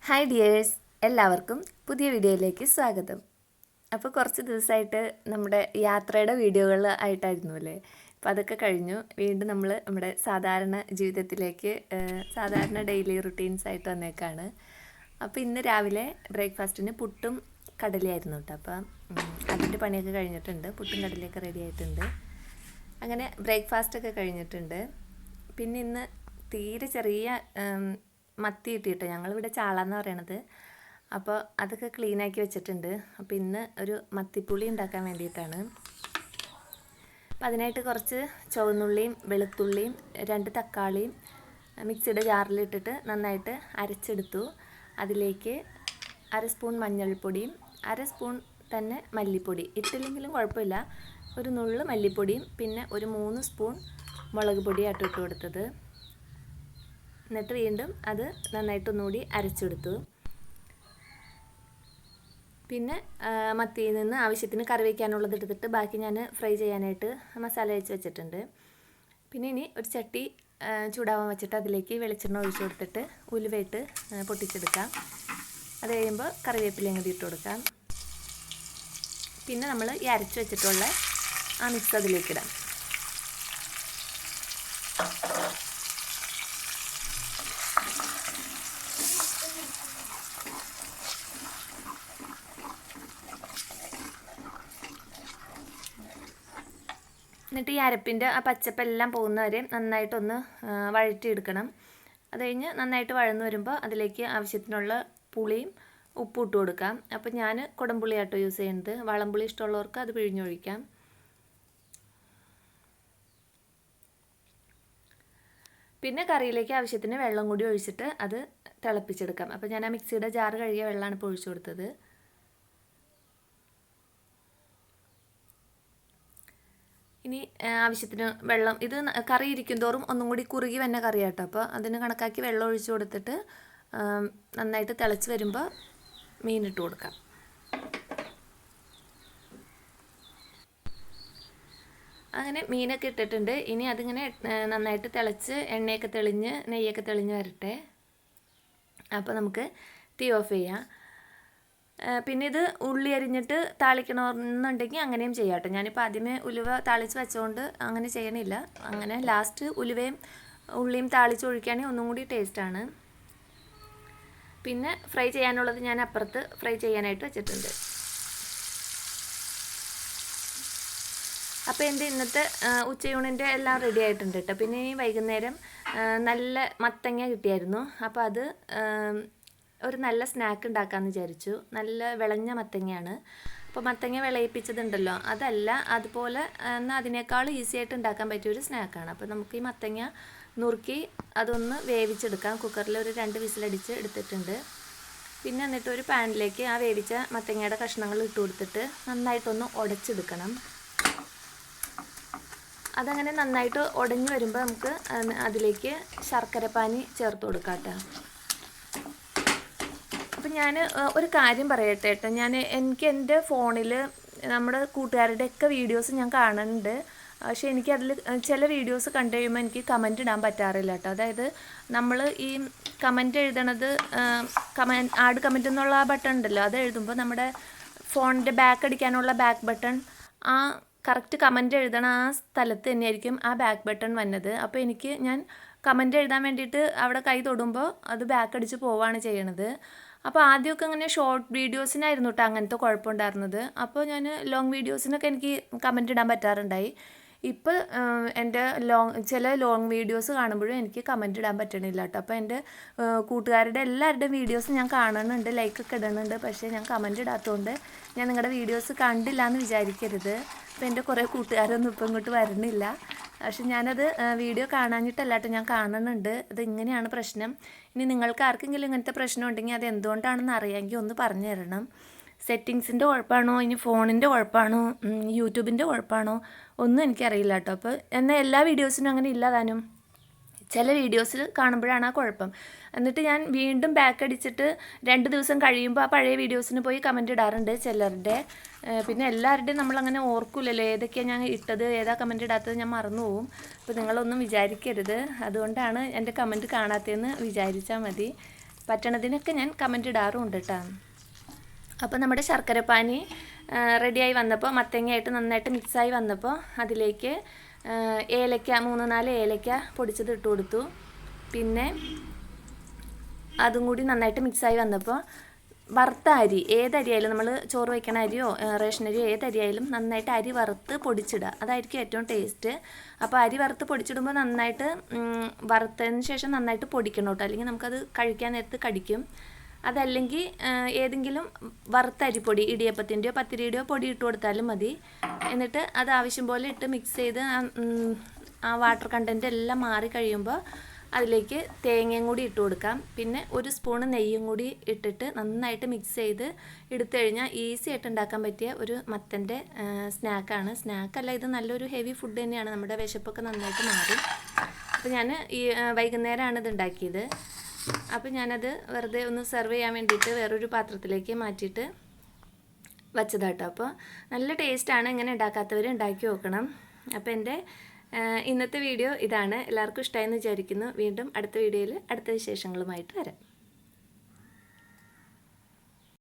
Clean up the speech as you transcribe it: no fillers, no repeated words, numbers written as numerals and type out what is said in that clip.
Hi dears, എല്ലാവർക്കും പുതിയ വീഡിയോയിലേക്ക് സ്വാഗതം. അപ്പോൾ കുറച്ച് ദിവസമായിട്ട് നമ്മുടെ യാത്രയുടെ വീഡിയോകൾ ആയിട്ടായിരുന്നു അല്ലേ. അപ്പോൾ അതൊക്കെ കഴിഞ്ഞു. വീണ്ടും നമ്മൾ നമ്മുടെ സാധാരണ ജീവിതത്തിലേക്ക് സാധാരണ ഡെയിലി റുട്ടീൻസ് ആയിട്ട് വന്നേക്കാണ്. അപ്പോൾ ഇന്ന് രാവിലെ ബ്രേക്ക്ഫാസ്റ്റിന് പുട്ടും കടലയായിരുന്നു കേട്ടോ. അപ്പം അതിൻ്റെ പണിയൊക്കെ കഴിഞ്ഞിട്ടുണ്ട്. പുട്ടും കടലയൊക്കെ റെഡി ആയിട്ടുണ്ട്. അങ്ങനെ ബ്രേക്ക്ഫാസ്റ്റൊക്കെ കഴിഞ്ഞിട്ടുണ്ട്. പിന്നെ ഇന്ന് തീരെ ചെറിയ മത്തി കിട്ടിയിട്ട്, ഞങ്ങളിവിടെ ചാളയെന്ന് പറയണത്. അപ്പോൾ അതൊക്കെ ക്ലീനാക്കി വെച്ചിട്ടുണ്ട്. അപ്പോൾ ഇന്ന് ഒരു മത്തിപ്പുളി ഉണ്ടാക്കാൻ വേണ്ടിയിട്ടാണ്. അപ്പം അതിനായിട്ട് കുറച്ച് ചുവന്നുള്ളിയും വെളുത്തുള്ളിയും 2 തക്കാളിയും മിക്സിയുടെ ജാറിലിട്ടിട്ട് നന്നായിട്ട് അരച്ചെടുത്തു. അതിലേക്ക് 1/2 സ്പൂൺ മഞ്ഞൾപ്പൊടിയും 1/2 സ്പൂൺ തന്നെ മല്ലിപ്പൊടി, ഇട്ടില്ലെങ്കിലും കുഴപ്പമില്ല, ഒരു നുള്ളു മല്ലിപ്പൊടിയും പിന്നെ ഒരു 3 സ്പൂൺ മുളക് പൊടിയായിട്ട് ഇട്ട് കൊടുത്തത്. എന്നിട്ട് വീണ്ടും അത് നന്നായിട്ടൊന്നുകൂടി അരച്ചെടുത്തു. പിന്നെ മത്തിയിൽ നിന്ന് ആവശ്യത്തിന് കറി വയ്ക്കാനുള്ളത് എടുത്തിട്ട് ബാക്കി ഞാൻ ഫ്രൈ ചെയ്യാനായിട്ട് മസാല വെച്ചിട്ടുണ്ട്. പിന്നെ ഇനി ഒരു ചട്ടി ചൂടാവാൻ വെച്ചിട്ട് അതിലേക്ക് വെളിച്ചെണ്ണ ഒഴിച്ചു കൊടുത്തിട്ട് ഉലുവയിട്ട് പൊട്ടിച്ചെടുക്കാം. അത് കഴിയുമ്പോൾ കറിവേപ്പിലയും കൂടി ഇട്ട് കൊടുക്കാം. പിന്നെ നമ്മൾ ഈ അരച്ച് വെച്ചിട്ടുള്ള ആ മിക്സ് അതിലേക്കിടാം. എന്നിട്ട് ഈ അരപ്പിൻ്റെ ആ പച്ചപ്പെല്ലാം പോകുന്നവരെ നന്നായിട്ടൊന്ന് വഴറ്റിയെടുക്കണം. അത് കഴിഞ്ഞ് നന്നായിട്ട് വഴന്നു വരുമ്പോൾ അതിലേക്ക് ആവശ്യത്തിനുള്ള പുളിയും ഉപ്പും ഇട്ട് കൊടുക്കാം. അപ്പോൾ ഞാൻ കുടംപുളിയാട്ടോ യൂസ് ചെയ്യുന്നത്. വളംപുളി ഇഷ്ടമുള്ളവർക്ക് അത് പിഴിഞ്ഞൊഴിക്കാം. പിന്നെ കറിയിലേക്ക് ആവശ്യത്തിന് വെള്ളം കൂടി ഒഴിച്ചിട്ട് അത് തിളപ്പിച്ചെടുക്കാം. അപ്പോൾ ഞാൻ ആ മിക്സിയുടെ ജാറ് കഴുകിയ വെള്ളമാണ് ഇപ്പോൾ ഒഴിച്ചു കൊടുത്തത്. ഇനി ആവശ്യത്തിന് വെള്ളം, ഇത് കറി ഇരിക്കും തോറും ഒന്നും കൂടി കുറുകി വന്ന കറിയാട്ടോ. അപ്പോൾ അതിന് കണക്കാക്കി വെള്ളം ഒഴിച്ചു കൊടുത്തിട്ട് നന്നായിട്ട് തിളച്ച് വരുമ്പോൾ മീനിട്ട് കൊടുക്കാം. അങ്ങനെ മീനൊക്കെ ഇട്ടിട്ടുണ്ട്. ഇനി അതിങ്ങനെ നന്നായിട്ട് തിളച്ച് എണ്ണയൊക്കെ തെളിഞ്ഞ് നെയ്യൊക്കെ തെളിഞ്ഞ് വരട്ടെ. അപ്പോൾ നമുക്ക് തീ ഓഫ് ചെയ്യാം. പിന്നെ ഇത് ഉള്ളി അരിഞ്ഞിട്ട് താളിക്കണമെന്നുണ്ടെങ്കിൽ അങ്ങനെയും ചെയ്യാം കേട്ടോ. ഞാനിപ്പോൾ ആദ്യമേ ഉലുവ താളിച്ച് വെച്ചുകൊണ്ട് അങ്ങനെ ചെയ്യണില്ല. അങ്ങനെ ലാസ്റ്റ് ഉലുവയും ഉള്ളിയും താളിച്ച് ഒഴിക്കുകയാണെങ്കിൽ ഒന്നും കൂടി ടേസ്റ്റാണ്. പിന്നെ ഫ്രൈ ചെയ്യാനുള്ളത് ഞാൻ അപ്പുറത്ത് ഫ്രൈ ചെയ്യാനായിട്ട് വെച്ചിട്ടുണ്ട്. അപ്പോൾ എൻ്റെ ഇന്നത്തെ ഉച്ചയൂണിൻ്റെ എല്ലാം റെഡി ആയിട്ടുണ്ട് കേട്ടോ. പിന്നെ ഈ വൈകുന്നേരം നല്ല മത്തങ്ങ കിട്ടിയായിരുന്നു. അപ്പോൾ അത് ഒരു നല്ല സ്നാക്ക് ഉണ്ടാക്കാമെന്ന് വിചാരിച്ചു. നല്ല വിളഞ്ഞ മത്തങ്ങയാണ്. അപ്പോൾ മത്തങ്ങ വിളയിപ്പിച്ചതുണ്ടല്ലോ, അതല്ല, അതുപോലെ എന്നാൽ അതിനേക്കാൾ ഈസി ആയിട്ട് ഉണ്ടാക്കാൻ പറ്റിയൊരു സ്നാക്കാണ്. അപ്പോൾ നമുക്ക് ഈ മത്തങ്ങ നുറുക്കി അതൊന്ന് വേവിച്ചെടുക്കാം. കുക്കറിൽ ഒരു 2 വിസിലടിച്ച് എടുത്തിട്ടുണ്ട്. പിന്നെ എന്നിട്ട് ഒരു പാനിലേക്ക് ആ വേവിച്ച മത്തങ്ങയുടെ കഷ്ണങ്ങൾ ഇട്ട് കൊടുത്തിട്ട് നന്നായിട്ടൊന്ന് ഉടച്ചെടുക്കണം. അതങ്ങനെ നന്നായിട്ട് ഉടഞ്ഞു വരുമ്പോൾ നമുക്ക് അതിലേക്ക് ശർക്കരപ്പാനി ചേർത്ത് കൊടുക്കാം കേട്ടോ. അപ്പം ഞാൻ ഒരു കാര്യം പറയട്ടെ കേട്ടോ. എനിക്ക് എൻ്റെ ഫോണിൽ നമ്മുടെ കൂട്ടുകാരുടെയൊക്കെ വീഡിയോസ് ഞാൻ കാണുന്നുണ്ട്. പക്ഷേ എനിക്കതിൽ ചില വീഡിയോസ് കണ്ടു കഴിയുമ്പോൾ എനിക്ക് കമൻറ്റ് ഇടാൻ പറ്റാറില്ല കേട്ടോ. അതായത് നമ്മൾ ഈ കമൻറ്റ് എഴുതണത് ആഡ് കമൻറ്റ് എന്നുള്ള ആ ബട്ടൺ ഉണ്ടല്ലോ, അത് എഴുതുമ്പോൾ നമ്മുടെ ഫോണിൻ്റെ ബാക്ക് അടിക്കാനുള്ള ബാക്ക് ബട്ടൺ ആ കറക്റ്റ് കമൻറ്റ് എഴുതണ ആ സ്ഥലത്ത് തന്നെയായിരിക്കും ആ ബാക്ക് ബട്ടൺ വന്നത്. അപ്പോൾ ഞാൻ കമൻറ്റ് എഴുതാൻ വേണ്ടിയിട്ട് അവിടെ കൈ തൊടുമ്പോൾ അത് ബാക്ക് അടിച്ച് പോവുകയാണ് ചെയ്യണത്. അപ്പോൾ ആദ്യമൊക്കെ ഇങ്ങനെ ഷോർട്ട് വീഡിയോസിനായിരുന്നു കേട്ടോ അങ്ങനത്തെ കുഴപ്പമുണ്ടായിരുന്നത്. അപ്പോൾ ഞാൻ ലോങ് വീഡിയോസിനൊക്കെ എനിക്ക് കമൻറ്റ് ഇടാൻ പറ്റാറുണ്ടായി. ഇപ്പോൾ എൻ്റെ ചില ലോങ് വീഡിയോസ് കാണുമ്പോഴും എനിക്ക് കമൻറ്റ് ഇടാൻ പറ്റണില്ല കേട്ടോ. അപ്പോൾ എൻ്റെ കൂട്ടുകാരുടെ എല്ലാവരുടെയും വീഡിയോസ് ഞാൻ കാണുന്നുണ്ട്, ലൈക്കൊക്കെ ഇടുന്നുണ്ട്. പക്ഷേ ഞാൻ കമൻറ്റ് ഇടാത്തതുകൊണ്ട് ഞാൻ നിങ്ങളുടെ വീഡിയോസ് കണ്ടില്ല എന്ന് വിചാരിക്കരുത്. അപ്പോൾ എൻ്റെ കുറേ കൂട്ടുകാരൊന്നും ഇപ്പോൾ ഇങ്ങോട്ട് വരുന്നില്ല. പക്ഷെ ഞാനത് വീഡിയോ കാണാഞ്ഞിട്ടല്ല കേട്ടോ, ഞാൻ കാണുന്നുണ്ട്. അത് ഇങ്ങനെയാണ് പ്രശ്നം. ഇനി നിങ്ങൾക്ക് ആർക്കെങ്കിലും ഇങ്ങനത്തെ പ്രശ്നം ഉണ്ടെങ്കിൽ അത് എന്തുകൊണ്ടാണെന്ന് അറിയാമെങ്കിൽ ഒന്ന് പറഞ്ഞു തരണം. സെറ്റിങ്സിൻ്റെ കുഴപ്പമാണോ, ഇനി ഫോണിൻ്റെ കുഴപ്പമാണോ, യൂട്യൂബിൻ്റെ കുഴപ്പമാണോ, ഒന്നും എനിക്കറിയില്ല കേട്ടോ. അപ്പോൾ എന്നാൽ എല്ലാ വീഡിയോസിനും അങ്ങനെ ഇല്ലതാനും. ചില വീഡിയോസിൽ കാണുമ്പോഴാണ് ആ കുഴപ്പം. എന്നിട്ട് ഞാൻ വീണ്ടും ബാക്ക് അടിച്ചിട്ട് 2 ദിവസം കഴിയുമ്പോൾ ആ പഴയ വീഡിയോസിന് പോയി കമൻറ്റ് ഇടാറുണ്ട് ചിലരുടെ. പിന്നെ എല്ലാവരുടെയും നമ്മളങ്ങനെ ഓർക്കില്ലല്ലോ ഏതൊക്കെയാണ് ഞാൻ ഇട്ടത്, ഏതാ കമൻറ്റ് ഇടാത്തത്, ഞാൻ മറന്നു പോവും. അപ്പോൾ നിങ്ങളൊന്നും വിചാരിക്കരുത്. അതുകൊണ്ടാണ് എൻ്റെ കമൻറ്റ് കാണാത്തതെന്ന് വിചാരിച്ചാൽ മതി. പറ്റണതിനൊക്കെ ഞാൻ കമൻറ്റ് ഇടാറുമുണ്ട് കേട്ടോ. അപ്പോൾ നമ്മുടെ ശർക്കരപ്പാനി റെഡിയായി വന്നപ്പോൾ മത്തങ്ങയായിട്ട് നന്നായിട്ട് മിക്സായി വന്നപ്പോൾ അതിലേക്ക് ഏലക്ക 3-4 ഏലക്ക പൊടിച്ചത് ഇട്ട് കൊടുത്തു. പിന്നെ അതും കൂടി നന്നായിട്ട് മിക്സായി വന്നപ്പോൾ വറുത്ത അരി, ഏതരിയായാലും നമ്മൾ ചോറ് വയ്ക്കണ അരിയോ റേഷൻ അരിയോ ഏതരിയായാലും നന്നായിട്ട് അരി വറുത്ത് പൊടിച്ചിടുക, അതായിരിക്കും ഏറ്റവും ടേസ്റ്റ്. അപ്പോൾ അരി വറുത്ത് പൊടിച്ചിടുമ്പോൾ നന്നായിട്ട് വറുത്തതിന് ശേഷം നന്നായിട്ട് പൊടിക്കണം കേട്ടോ, അല്ലെങ്കിൽ നമുക്കത് കഴിക്കാൻ നേരത്ത് കടിക്കും. അതല്ലെങ്കിൽ ഏതെങ്കിലും വറുത്ത അരിപ്പൊടി, ഇടിയപ്പത്തിൻ്റെയോ പത്തിരിയുടെയോ പൊടി ഇട്ട് കൊടുത്താലും മതി. എന്നിട്ട് അത് ആവശ്യം പോലെ ഇട്ട് മിക്സ് ചെയ്ത് ആ വാട്ടർ കണ്ടൻറ്റ് എല്ലാം മാറി കഴിയുമ്പോൾ അതിലേക്ക് തേങ്ങയും കൂടി ഇട്ട് കൊടുക്കാം. പിന്നെ 1 സ്പൂണ് നെയ്യും കൂടി ഇട്ടിട്ട് നന്നായിട്ട് മിക്സ് ചെയ്ത് എടുത്തു കഴിഞ്ഞാൽ ഈസി ആയിട്ട് ഉണ്ടാക്കാൻ പറ്റിയ ഒരു മത്തൻ്റെ സ്നാക്കാണ്. സ്നാക്കല്ല, ഇത് നല്ലൊരു ഹെവി ഫുഡ് തന്നെയാണ്, നമ്മുടെ വിശപ്പൊക്കെ നന്നായിട്ട് മാറും. അപ്പോൾ ഞാൻ ഈ വൈകുന്നേരമാണ് ഇത് ഉണ്ടാക്കിയത്. അപ്പോൾ ഞാനത് വെറുതെ ഒന്ന് സെർവ് ചെയ്യാൻ വേണ്ടിയിട്ട് വേറൊരു പാത്രത്തിലേക്ക് മാറ്റിയിട്ട് വച്ചതാട്ടോ. അപ്പോൾ നല്ല ടേസ്റ്റാണ്, ഇങ്ങനെ ഉണ്ടാക്കാത്തവർ ഉണ്ടാക്കി നോക്കണം. അപ്പോൾ എൻ്റെ ഇന്നത്തെ വീഡിയോ ഇതാണ്. എല്ലാവർക്കും ഇഷ്ടമായെന്ന് വിചാരിക്കുന്നു. വീണ്ടും അടുത്ത വീഡിയോയിൽ അടുത്ത വിശേഷങ്ങളുമായിട്ട് വരാം.